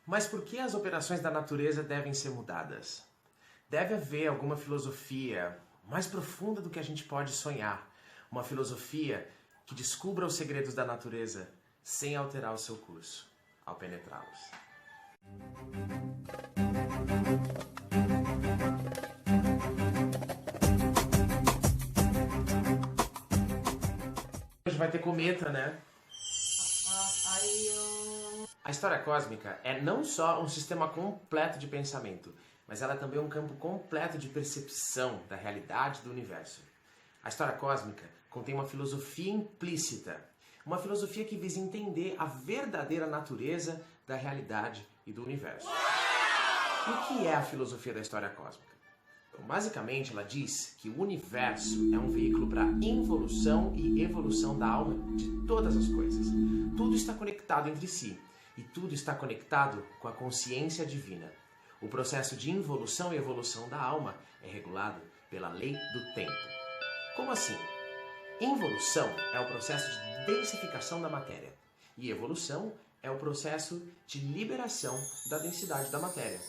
Mas por que as operações da natureza devem ser mudadas? Deve haver alguma filosofia mais profunda do que a gente pode sonhar. Uma filosofia que descubra os segredos da natureza sem alterar o seu curso ao penetrá-los. Hoje vai ter cometa, né? A história cósmica é não só um sistema completo de pensamento, mas ela é também um campo completo de percepção da realidade do universo. A história cósmica contém uma filosofia implícita, uma filosofia que visa entender a verdadeira natureza da realidade e do universo. E o que é a filosofia da história cósmica? Então, basicamente, ela diz que o universo é um veículo para involução e evolução da alma de todas as coisas. Tudo está conectado entre si e tudo está conectado com a consciência divina. O processo de involução e evolução da alma é regulado pela lei do tempo. Como assim? Involução é o processo de densificação da matéria e evolução é o processo de liberação da densidade da matéria.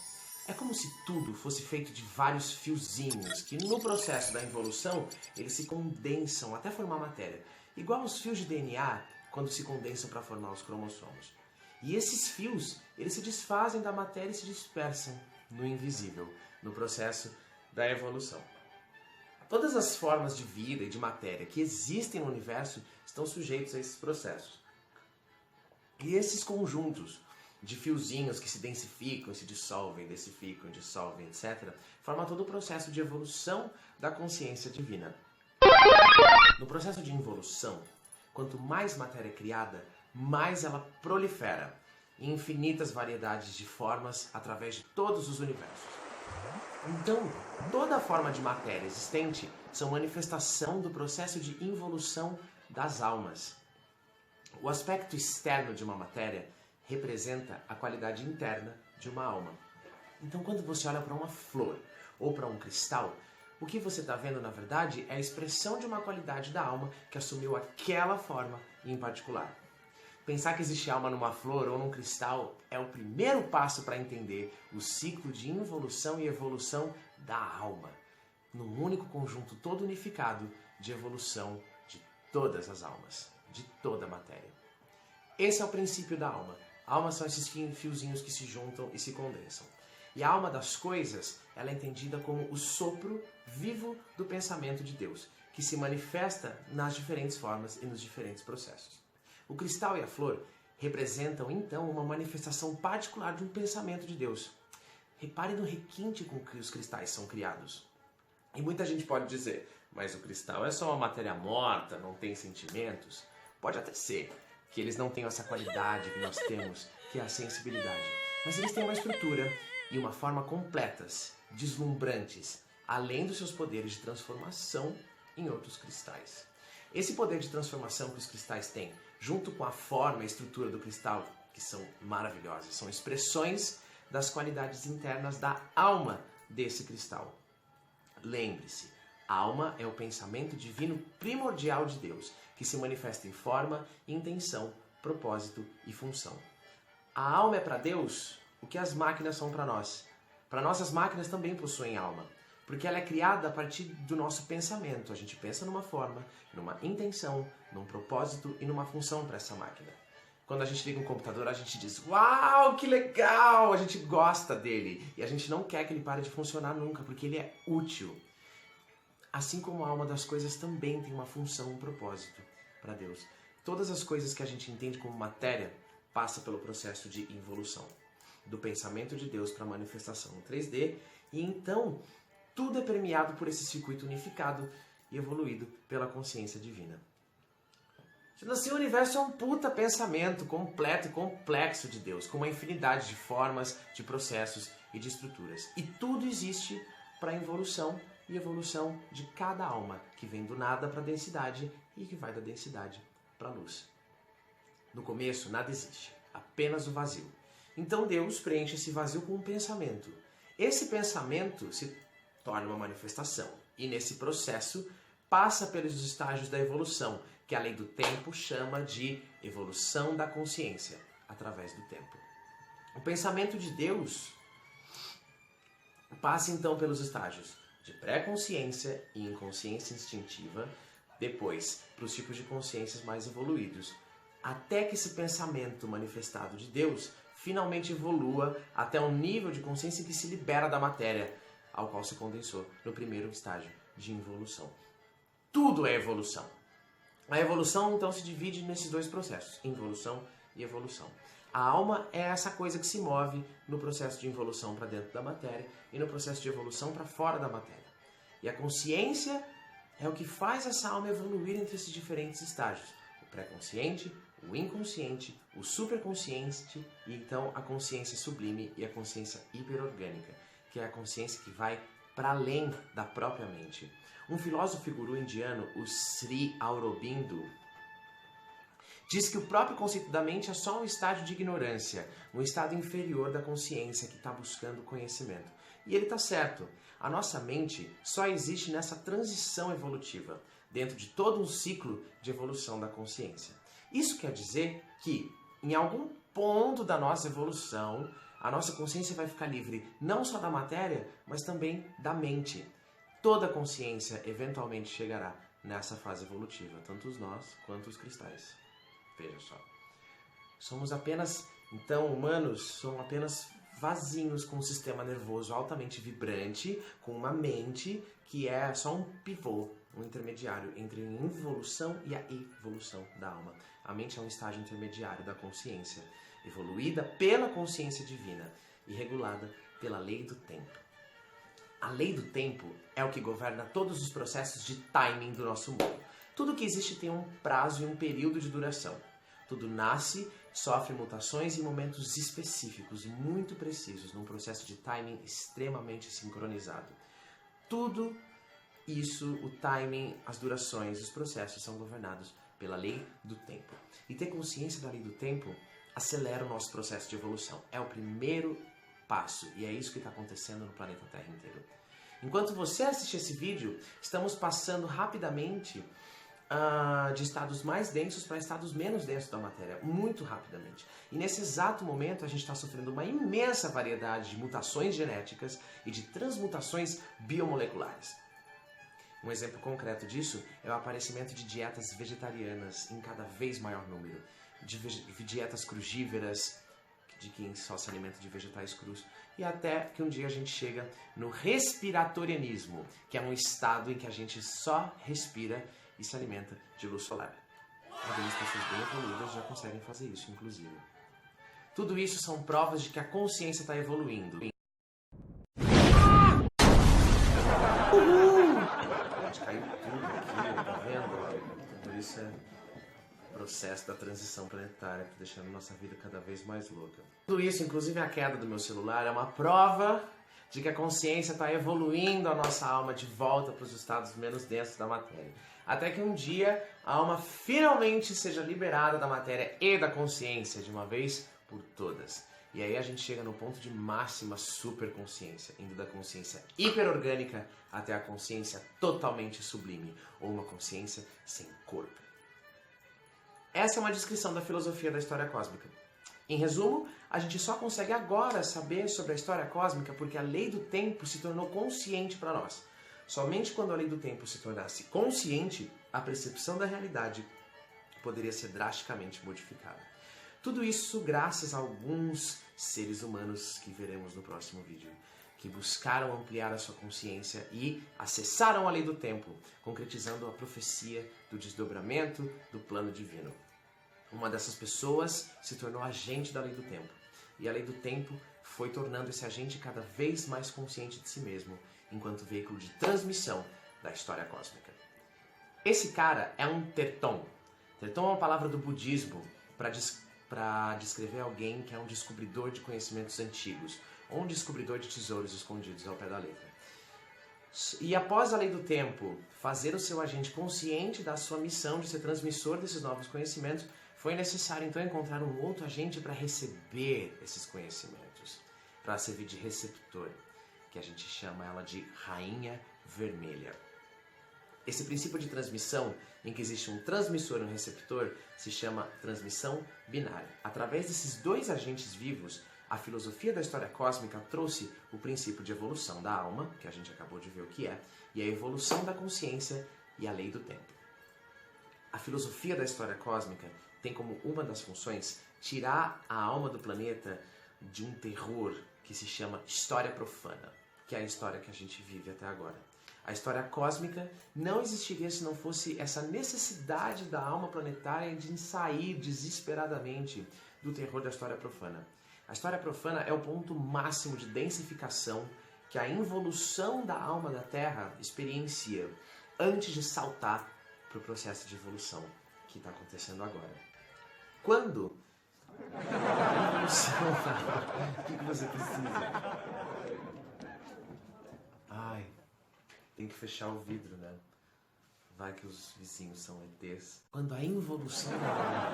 É como se tudo fosse feito de vários fiozinhos que no processo da involução eles se condensam até formar matéria, igual os fios de DNA quando se condensam para formar os cromossomos. E esses fios, eles se desfazem da matéria e se dispersam no invisível, no processo da evolução. Todas as formas de vida e de matéria que existem no universo estão sujeitos a esses processos. E esses conjuntos de fiozinhos que se densificam, se dissolvem, densificam, dissolvem, etc., formam todo o processo de evolução da consciência divina. No processo de involução, quanto mais matéria é criada, mais ela prolifera em infinitas variedades de formas através de todos os universos. Então, toda forma de matéria existente são manifestação do processo de involução das almas. O aspecto externo de uma matéria representa a qualidade interna de uma alma. Então, quando você olha para uma flor ou para um cristal, o que você está vendo, na verdade, é a expressão de uma qualidade da alma que assumiu aquela forma em particular. Pensar que existe alma numa flor ou num cristal é o primeiro passo para entender o ciclo de involução e evolução da alma, num único conjunto todo unificado de evolução de todas as almas, de toda a matéria. Esse é o princípio da alma. A alma são esses fiozinhos que se juntam e se condensam. E a alma das coisas, ela é entendida como o sopro vivo do pensamento de Deus, que se manifesta nas diferentes formas e nos diferentes processos. O cristal e a flor representam, então, uma manifestação particular de um pensamento de Deus. Repare no requinte com que os cristais são criados. E muita gente pode dizer, mas o cristal é só uma matéria morta, não tem sentimentos. Pode até ser que eles não tenham essa qualidade que nós temos, que é a sensibilidade. Mas eles têm uma estrutura e uma forma completas, deslumbrantes, além dos seus poderes de transformação em outros cristais. Esse poder de transformação que os cristais têm, junto com a forma e a estrutura do cristal, que são maravilhosas, são expressões das qualidades internas da alma desse cristal. Lembre-se, a alma é o pensamento divino primordial de Deus, que se manifesta em forma, intenção, propósito e função. A alma é para Deus o que as máquinas são para nós. Para nós, as máquinas também possuem alma, porque ela é criada a partir do nosso pensamento. A gente pensa numa forma, numa intenção, num propósito e numa função para essa máquina. Quando a gente liga um computador, a gente diz, uau, que legal! A gente gosta dele e a gente não quer que ele pare de funcionar nunca, porque ele é útil. Assim como a alma das coisas também tem uma função, um propósito para Deus. Todas as coisas que a gente entende como matéria passam pelo processo de involução, do pensamento de Deus para a manifestação em 3D, e então tudo é permeado por esse circuito unificado e evoluído pela consciência divina. Assim, o universo é um puta pensamento completo e complexo de Deus, com uma infinidade de formas, de processos e de estruturas. E tudo existe para a involução e evolução de cada alma, que vem do nada para a densidade e que vai da densidade para a luz. No começo, nada existe, apenas o vazio. Então Deus preenche esse vazio com um pensamento. Esse pensamento se torna uma manifestação, e nesse processo passa pelos estágios da evolução, que a lei do tempo chama de evolução da consciência, através do tempo. O pensamento de Deus passa então pelos estágios de pré-consciência e inconsciência instintiva, depois para os tipos de consciências mais evoluídos, até que esse pensamento manifestado de Deus finalmente evolua até um nível de consciência que se libera da matéria, ao qual se condensou no primeiro estágio de involução. Tudo é evolução. A evolução então se divide nesses dois processos, involução e evolução. A alma é essa coisa que se move no processo de involução para dentro da matéria e no processo de evolução para fora da matéria. E a consciência é o que faz essa alma evoluir entre esses diferentes estágios. O pré-consciente, o inconsciente, o superconsciente e então a consciência sublime e a consciência hiperorgânica, que é a consciência que vai para além da própria mente. Um filósofo e guru indiano, o Sri Aurobindo, diz que o próprio conceito da mente é só um estágio de ignorância, um estado inferior da consciência que está buscando conhecimento. E ele está certo. A nossa mente só existe nessa transição evolutiva, dentro de todo um ciclo de evolução da consciência. Isso quer dizer que, em algum ponto da nossa evolução, a nossa consciência vai ficar livre não só da matéria, mas também da mente. Toda consciência eventualmente chegará nessa fase evolutiva, tanto nós quanto os cristais. Veja só. Somos apenas, então, humanos, somos apenas vasinhos com um sistema nervoso altamente vibrante, com uma mente que é só um pivô, um intermediário entre a involução e a evolução da alma. A mente é um estágio intermediário da consciência, evoluída pela consciência divina e regulada pela lei do tempo. A lei do tempo é o que governa todos os processos de timing do nosso mundo. Tudo que existe tem um prazo e um período de duração. Tudo nasce, sofre mutações em momentos específicos, muito precisos, num processo de timing extremamente sincronizado. Tudo isso, o timing, as durações, os processos são governados pela lei do tempo. E ter consciência da lei do tempo acelera o nosso processo de evolução. É o primeiro passo e é isso que está acontecendo no planeta Terra inteiro. Enquanto você assiste esse vídeo, estamos passando rapidamente de estados mais densos para estados menos densos da matéria, muito rapidamente. E nesse exato momento a gente está sofrendo uma imensa variedade de mutações genéticas e de transmutações biomoleculares. Um exemplo concreto disso é o aparecimento de dietas vegetarianas em cada vez maior número, de dietas crugíveras, de quem só se alimenta de vegetais crus, e até que um dia a gente chega no respiratorianismo, que é um estado em que a gente só respira e se alimenta de luz solar. Algumas pessoas bem evoluídas já conseguem fazer isso, inclusive. Tudo isso são provas de que a consciência está evoluindo. Caiu tudo aqui, tá vendo? Tudo isso é processo da transição planetária, que tá deixando nossa vida cada vez mais louca. Tudo isso, inclusive a queda do meu celular, é uma prova de que a consciência está evoluindo a nossa alma de volta para os estados menos densos da matéria. Até que um dia a alma finalmente seja liberada da matéria e da consciência de uma vez por todas. E aí a gente chega no ponto de máxima superconsciência, indo da consciência hiperorgânica até a consciência totalmente sublime, ou uma consciência sem corpo. Essa é uma descrição da filosofia da história cósmica. Em resumo, a gente só consegue agora saber sobre a história cósmica porque a lei do tempo se tornou consciente para nós. Somente quando a lei do tempo se tornasse consciente, a percepção da realidade poderia ser drasticamente modificada. Tudo isso graças a alguns seres humanos que veremos no próximo vídeo, que buscaram ampliar a sua consciência e acessaram a lei do tempo, concretizando a profecia do desdobramento do plano divino. Uma dessas pessoas se tornou agente da lei do tempo, e a lei do tempo foi tornando esse agente cada vez mais consciente de si mesmo, enquanto veículo de transmissão da história cósmica. Esse cara é um Terton. Terton é uma palavra do budismo para descrever alguém que é um descobridor de conhecimentos antigos, ou um descobridor de tesouros escondidos ao pé da letra. E após a lei do tempo fazer o seu agente consciente da sua missão de ser transmissor desses novos conhecimentos, foi necessário então encontrar um outro agente para receber esses conhecimentos, para servir de receptor, que a gente chama ela de Rainha Vermelha. Esse princípio de transmissão, em que existe um transmissor e um receptor, se chama transmissão binária. Através desses dois agentes vivos, A filosofia da história cósmica trouxe o princípio de evolução da alma, que a gente acabou de ver o que é, e a evolução da consciência e a lei do tempo. A filosofia da história cósmica tem como uma das funções tirar a alma do planeta de um terror que se chama história profana, que é a história que a gente vive até agora. A história cósmica não existiria se não fosse essa necessidade da alma planetária de sair desesperadamente do terror da história profana. A história profana é o ponto máximo de densificação que a involução da alma da Terra experiencia antes de saltar para o processo de evolução que está acontecendo agora. Quando a evolução... O que você precisa? Ai, tem que fechar o vidro, né? Vai que os vizinhos são ETs. Quando a involução da alma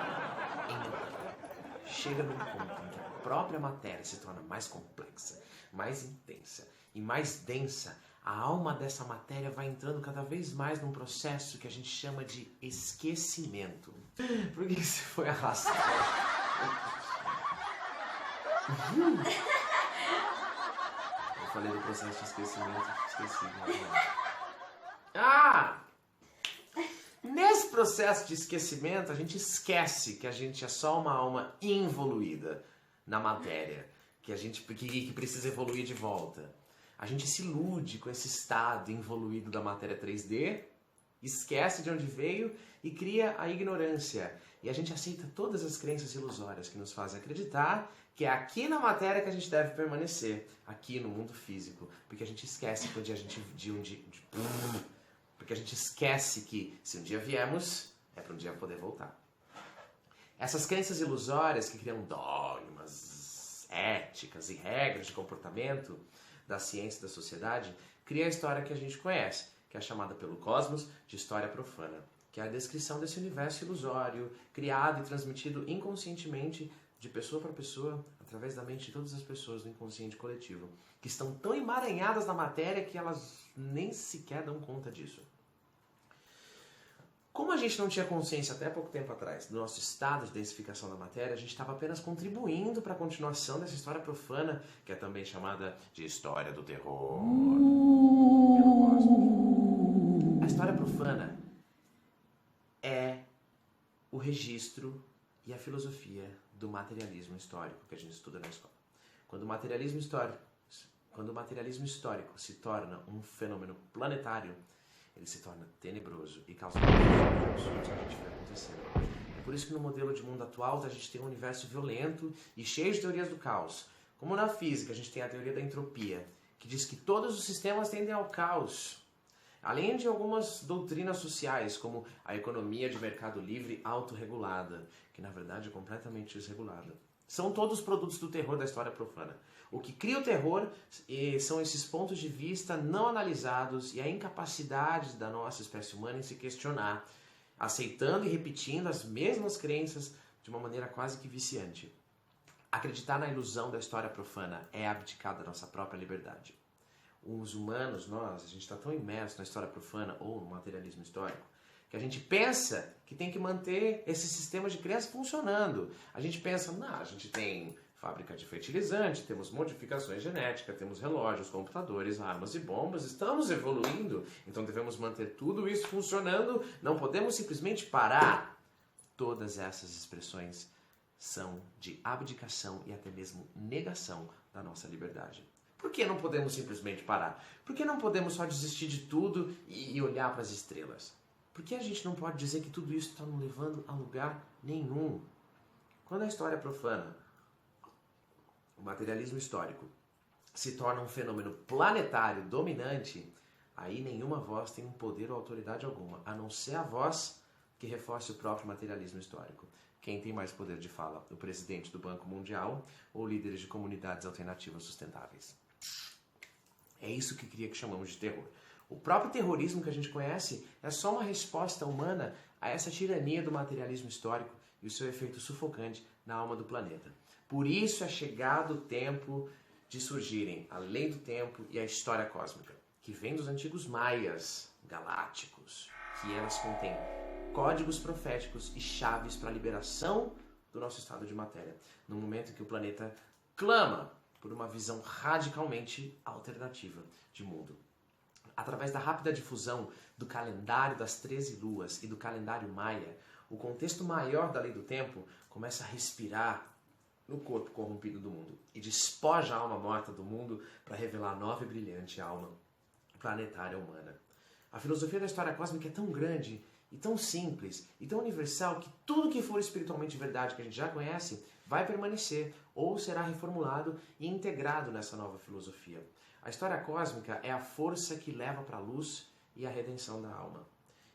chega num ponto em que a própria matéria se torna mais complexa, mais intensa e mais densa, a alma dessa matéria vai entrando cada vez mais num processo que a gente chama de esquecimento. Por que você foi arrastado? Eu falei do processo de esquecimento, esqueci. Nesse processo de esquecimento, a gente esquece que a gente é só uma alma involuída na matéria, que precisa evoluir de volta. A gente se ilude com esse estado involuído da matéria 3D, esquece de onde veio e cria a ignorância. E a gente aceita todas as crenças ilusórias que nos fazem acreditar que é aqui na matéria que a gente deve permanecer, aqui no mundo físico, porque a gente esquece que porque a gente esquece que se um dia viemos, é para um dia poder voltar. Essas crenças ilusórias que criam dogmas, éticas e regras de comportamento da ciência e da sociedade, cria a história que a gente conhece, que é chamada pelo Cosmos de história profana, que é a descrição desse universo ilusório, criado e transmitido inconscientemente de pessoa para pessoa, através da mente de todas as pessoas do inconsciente coletivo, que estão tão emaranhadas na matéria que elas nem sequer dão conta disso. Como a gente não tinha consciência até pouco tempo atrás do nosso estado de densificação da matéria, a gente estava apenas contribuindo para a continuação dessa história profana, que é também chamada de história do terror. Pelo Cosmos. A história profana é o registro e a filosofia do materialismo histórico que a gente estuda na escola. Quando o materialismo histórico se torna um fenômeno planetário, ele se torna tenebroso e causa absurdos que a gente vê acontecendo. É por isso que no modelo de mundo atual a gente tem um universo violento e cheio de teorias do caos. Como na física a gente tem a teoria da entropia, que diz que todos os sistemas tendem ao caos. Além de algumas doutrinas sociais, como a economia de mercado livre autorregulada, que na verdade é completamente desregulada. São todos produtos do terror da história profana. O que cria o terror são esses pontos de vista não analisados e a incapacidade da nossa espécie humana em se questionar, aceitando e repetindo as mesmas crenças de uma maneira quase que viciante. Acreditar na ilusão da história profana é abdicar da nossa própria liberdade. Os humanos, a gente está tão imerso na história profana ou no materialismo histórico, que a gente pensa que tem que manter esse sistema de crença funcionando. A gente pensa, a gente tem fábrica de fertilizante, temos modificações genéticas, temos relógios, computadores, armas e bombas, estamos evoluindo, então devemos manter tudo isso funcionando, não podemos simplesmente parar. Todas essas expressões são de abdicação e até mesmo negação da nossa liberdade. Por que não podemos simplesmente parar? Por que não podemos só desistir de tudo e olhar para as estrelas? Por que a gente não pode dizer que tudo isso está nos levando a lugar nenhum? Quando a história profana, o materialismo histórico, se torna um fenômeno planetário dominante, aí nenhuma voz tem um poder ou autoridade alguma, a não ser a voz que reforce o próprio materialismo histórico. Quem tem mais poder de fala? O presidente do Banco Mundial ou líderes de comunidades alternativas sustentáveis? É isso que chamamos de terror. O próprio terrorismo que a gente conhece é só uma resposta humana a essa tirania do materialismo histórico e o seu efeito sufocante na alma do planeta. Por isso é chegado o tempo de surgirem a lei do tempo e a história cósmica, que vem dos antigos maias galácticos, que elas contêm códigos proféticos e chaves para a liberação do nosso estado de matéria, no momento em que o planeta clama por uma visão radicalmente alternativa de mundo. Através da rápida difusão do calendário das 13 luas e do calendário maia, o contexto maior da lei do tempo começa a respirar no corpo corrompido do mundo e despoja a alma morta do mundo para revelar a nova e brilhante alma planetária humana. A filosofia da história cósmica é tão grande e tão simples e tão universal que tudo que for espiritualmente verdade que a gente já conhece vai permanecer ou será reformulado e integrado nessa nova filosofia. A história cósmica é a força que leva para a luz e a redenção da alma.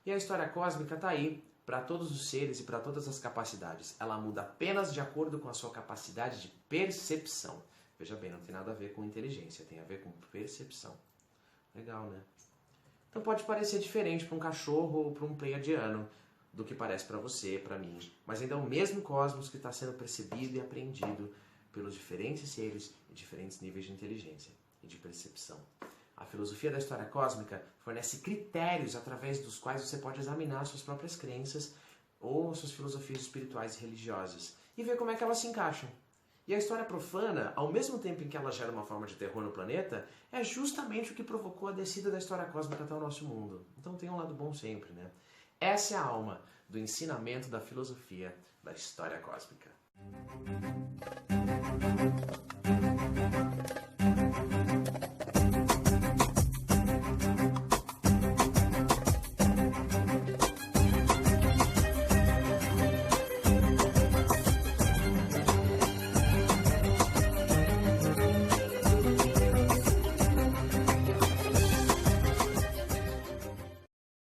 E a história cósmica está aí para todos os seres e para todas as capacidades. Ela muda apenas de acordo com a sua capacidade de percepção. Veja bem, não tem nada a ver com inteligência, tem a ver com percepção. Legal, né? Então pode parecer diferente para um cachorro ou para um pleiadiano do que parece para você, para mim, mas ainda é o mesmo cosmos que está sendo percebido e apreendido pelos diferentes seres e diferentes níveis de inteligência e de percepção. A filosofia da história cósmica fornece critérios através dos quais você pode examinar suas próprias crenças ou suas filosofias espirituais e religiosas e ver como é que elas se encaixam. E a história profana, ao mesmo tempo em que ela gera uma forma de terror no planeta, é justamente o que provocou a descida da história cósmica até o nosso mundo. Então tem um lado bom sempre, né? Essa é a alma do ensinamento da filosofia da história cósmica.